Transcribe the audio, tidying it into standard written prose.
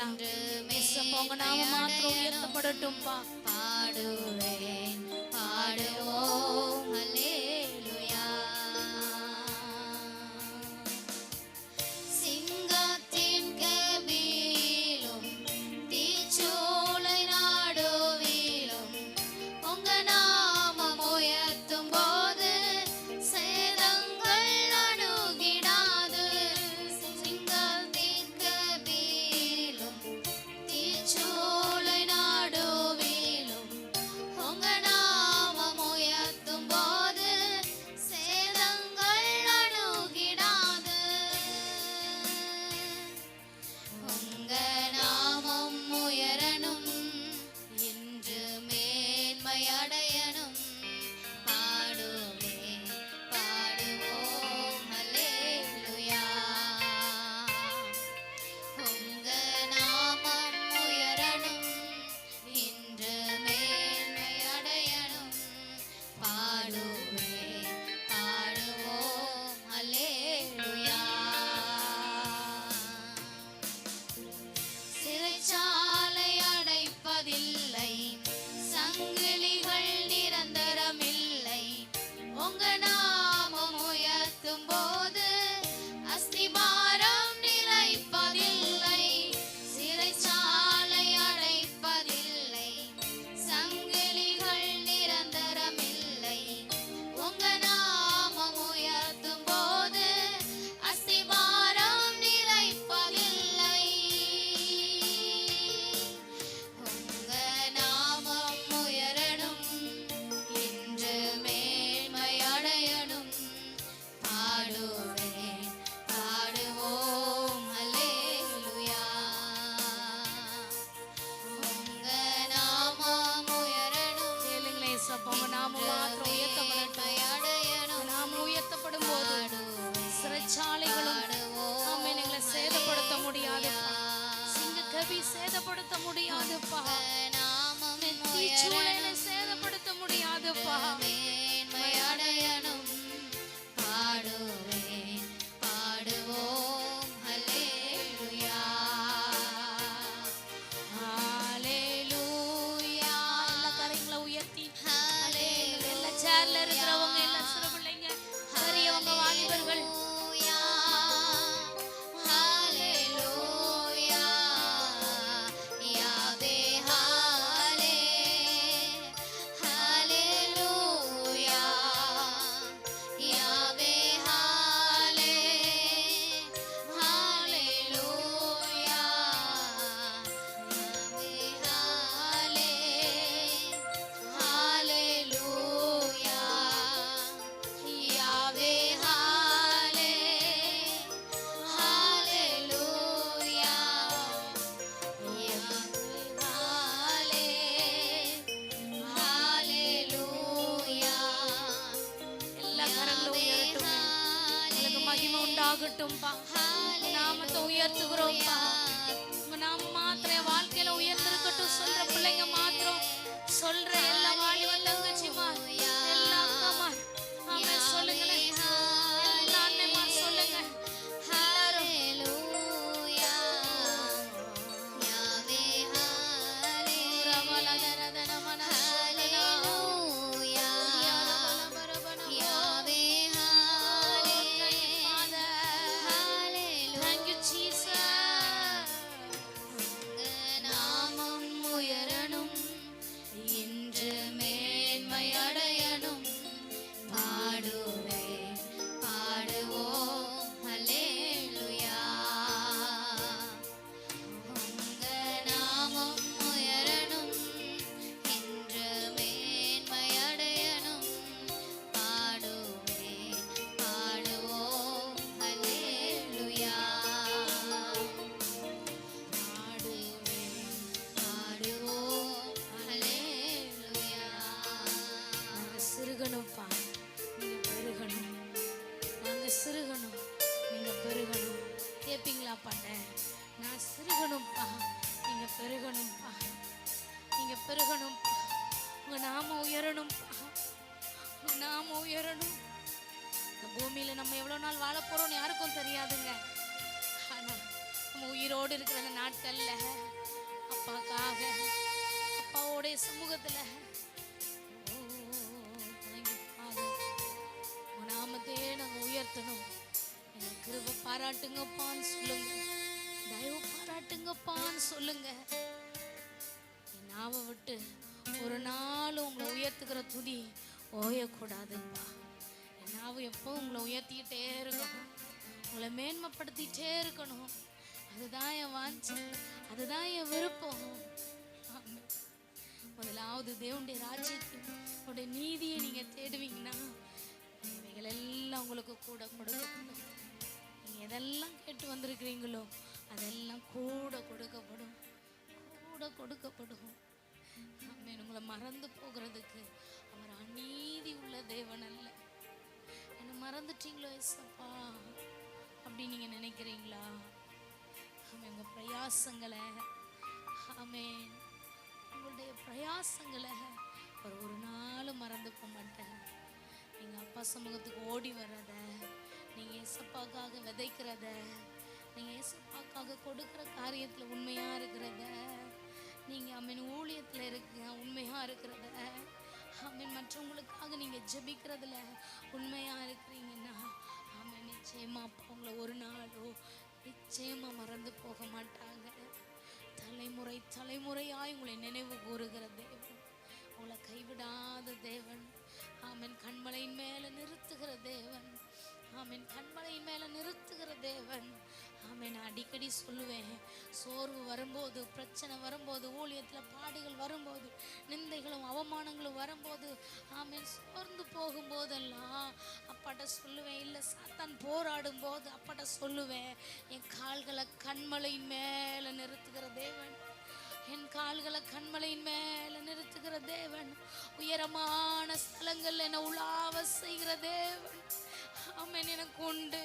உங்க நாம மாத்திரம் உயர்த்தப்படட்டும்பா. பாடுவேன் பாடுவோம் அல்லேலூயா. சிங்கத்தின் கெபியிலும் தீச்சூளை நடுவிலும் உங்க நாமம் உயர்த்தும் போது சேதங்கள் அணுகிடாது. சிங்கத்தின் கெபியிலும் தீச்சூளை நடுவிலும் உங்க நாமம் உயர்த்தும் போது சேதங்கள் அணுகிடாது. உங்க நாமம் உயரணும் இன்று மேன்மை அடையணும். பாடுவேன் பாடுவோம் அல்லேலூயா. உங்க நாமம் உயரணும் இன்று மேன்மை அடையணும். பாடுவேன் பாடுவோம் அல்லேலூயா. சிறைச்சாலை அடைப்பதில்லை, சங்கிலிகள் நிரந்தரமில்லை. உங்க நாமம் உயர்த்தும் போது அஸ்திபாரம் நிலைப்பதில்லை. சிறைச்சாலை அடைப்பதில்லை, சங்கிலிகள் நிரந்தரமில்லை. உங்க நாமம் உயர்த்தும் போது அஸ்திபாரம் நிலைப்பதில்லை. உங்க நாமம் உயரணும் இன்று மேன்மை அடையணும். பாடுவேன் பாடுவோம் அல்லேலூயா. உங்க நாமம் உயரணும். கேளுங்களே ஏசப்பா, உங்க நாமம் மாத்திரம் உயர்த்தப்படட்டும். அடையணும். நாம உயர்த்தப்படும் போது சிறைச்சாலைகளும் ஆமே எங்களை சேதப்படுத்த முடியாதுப்பா. சிங்க கவி சேதப்படுத்த முடியாதுப்பா. நாமம் தீச்சூளைகளை சேதப்படுத்த முடியாதுப்பா. மேன்மை அடையணும். பாடுவேன் பாடுவோம் அல்லேலூயா. ஹalleluya. எல்லா கரங்களை உயர்த்தி எல்லா சேர்ல இருக்கிறவங்க, எல்லா சிறு பிள்ளைங்க, பெரியவங்க, வாலிபர்கள் ஹalleluya. யாவே ஹாலே ஹalleluya. யாவே ஹாலே ஹalleluya. யாவே ஹாலே ஹalleluya. யாவே ஹாலே ஹalleluya. ஹalleluya. எல்லா கரங்களும் உயரட்டும். உங்களுக்கு மகிமை உண்டாகட்டும்பா. உங்க நாமத்தை உயர்த்துகிறோம்ப்பா. உங்க நாம மாத்திரம் வாழ்க்கையில உயர்ந்திருக்கட்டும் சொல்ற பிள்ளைங்க மாத்திரம், சொல்ற எல்லா வாலிப தங்கச்சிமா, எல்லா அக்காமா, ஆமே சொல்லுங்களேன். எல்லா அண்ணன்மா சொல்லுங்க. எல்லாரும் ஹalleluya. யாவே ஹாலே ஹalleluya. யாவே ஹாலே ஹalleluya. Thank you, Jesus. உங்க நாமம் உயரணும் இன்று மேன்மை அடையணும். பாடுவேன் பாடுவோம் அல்லேலூயா. உங்க நாமம் உயரணும் இன்று மேன்மை அடையணும். பாடுவேன் பாடுவோம் அல்லேலூயா. பாடுவேன் பாடுவோம் அல்லேலூயா. நாங்க சிறுகணும்ப்பா, நீங்க பெருகணும். நாங்க சிறுகணும், நீங்க பெருகணும். கேட்பீங்களா பாட்ட? நான் சிறுகணும்ப்பா, நீங்க பெருகணும்ப்பா. நீங்க பெருகணும்ப்பா. உங்க நாம உயரணும்ப்பா. உங்க நாம உயரணும். இந்த பூமியில நம்ம எவ்வளவு நாள் வாழ போறோம்னு யாருக்கும் தெரியாதுங்க. ஆனா நம்ம உயிரோடு இருக்கிற அந்த நாட்கள்ல அப்பாக்காக அப்பாவோடைய சமூகத்துல நாமத்தையே நாங்க உயர்த்தணும். எனக்கு கிருபை பாராட்டுங்கப்பான்னு சொல்லுங்க, தயவு பாராட்டுங்கப்பான்னு சொல்லுங்க. என் நாவை விட்டு ஒரு நாள் உங்களை உயர்த்துக்கிற துதி ஓயக்கூடாதுப்பா. என் நாவு எப்போ உங்களை உயர்த்திக்கிட்டே இருக்கணும், உங்களை மேன்மைப்படுத்திட்டே இருக்கணும். அதுதான் என் வாஞ்சை, அதுதான் என் விருப்பம். முதலாவது தேவனுடைய ராஜ்யத்தின் நீதியை நீங்க தேடுவீங்கன்னா இவைகள் எல்லாம் உங்களுக்கு கூட கொடுக்கப்படும். நீங்க எதெல்லாம் கேட்டு வந்திருக்கிறீங்களோ அதெல்லாம் கூட கொடுக்கப்படும், கூட கொடுக்கப்படும். உங்களை மறந்து போகிறதுக்கு அவர் அநீதி உள்ள தேவன் அல்ல. என்ன மறந்துட்டீங்களோ ஏசப்பா அப்படி நீங்க நினைக்கிறீங்களா? உங்க பிரயாசங்களை உங்களுடைய பிரயாசங்களை ஒரு நாளும் மறந்து போக மாட்டேன். நீங்க அப்பா சமூகத்துக்கு ஓடி வர்றத, நீங்க ஏசப்பாக்காக விதைக்கிறத, நீங்க ஏசப்பாக்காக கொடுக்கிற காரியத்துல உண்மையா இருக்கிறத, நீங்க ஊழியத்துல இருக்க உண்மையா இருக்கிறத, மற்றவங்களுக்காக நீங்க ஜெபிக்கிறதுல உண்மையா இருக்கிறீங்கன்னா நிச்சயமா அப்பா உங்களை ஒரு நாளோ நிச்சயமா மறந்து போக மாட்டாங்க. தலைமுறை தலைமுறையாய் உங்களை நினைவு கூறுகிற தேவன், உங்களை கைவிடாத தேவன். கண்மலையின் மேல நிறுத்துகிற தேவன், கண்மலையின் மேல நிறுத்துகிற தேவன். அடிக்கடி சொல்லுவேன், சோர்வு வரும்போது, பிரச்சனை வரும்போது, ஊழியத்துல பாடுகள் வரும்போது, நிந்தைகளும் அவமானங்களும் வரும்போது, சோர்ந்து போகும்போதெல்லாம் அப்பாட்ட சொல்லுவேன், இல்லை சாத்தான் போராடும் போது அப்பாட்ட சொல்லுவேன், என் கால்களை கண்மலையின் மேல நிறுத்துகிற தேவன், என் கால்களை கண்மலையின் மேல நிறுத்துகிற தேவன், உயரமான ஸ்தலங்கள்ல என்ன உலாவ செய்கிற தேவன் எனக்கு உண்டு.